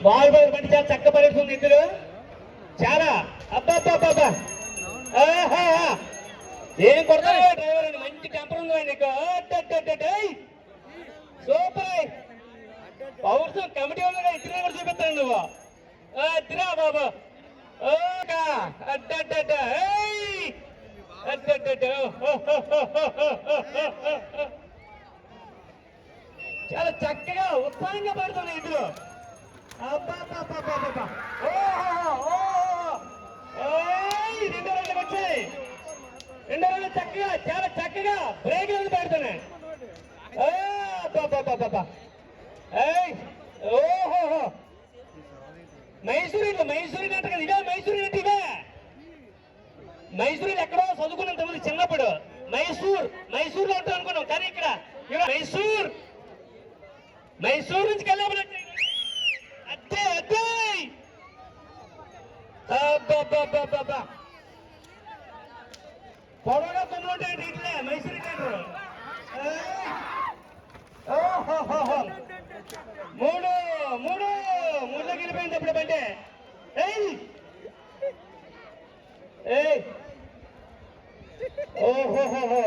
ball ball బండి చాలా చక్క పరిగెడుతుంది ఇద్దరు చాలా అబ్బా ఏం కొడతావు డ్రైవర్ అని మంచి టెంపర్ ఉంది నీకు సూపర్ పవర్స్ కమిటీ వాళ్ళు ఇద్దరు కూడా చూపిస్తాను నువ్వు తిరా బాబా చాలా చక్కగా ఉత్సాహంగా పడుతున్నాయి ఇద్దరు రెండో రోజులకు వచ్చాయి రెండో రోజులు చక్కగా చాలా చక్కగా బ్రేక్ పెడుతున్నాయి ఓహో మైసూరు అంట కదా ఇవే మైసూరు అంటే ఇవే మైసూరు ఎక్కడో చదువుకున్నంత మంది చిన్నప్పుడు మైసూర్లో ఉంటాం అనుకున్నాం కానీ ఇక్కడ మైసూరు నుంచి వెళ్ళాము అద్దే పొడవగా కొనుంటే ఇట్లే మైసూరు టైంలో మూడులో గెలిపోయింది అప్పుడు బండి ఓహోహో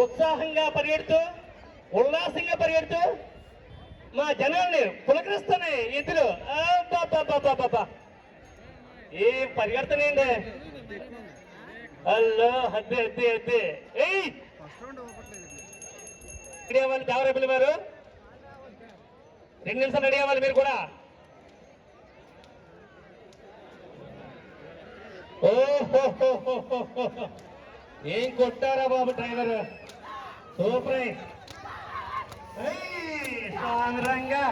ఉత్సాహంగా పరిగెడుతూ ఉల్లాసంగా పరిగెడుతూ మా జనాల్ని పులకరిస్తున్నాయి ఎద్దులు ఏ పరిగెడుతున్నాయండి హలో అద్దే రెడీ అవ్వాలి దేవరాపల్లి వారు 2 నిమిషాలు రెడీ అవ్వాలి మీరు కూడా ఓహో ఏం కొట్టారా బాబు డ్రైవర్ సూపర్ సాంద్రంగా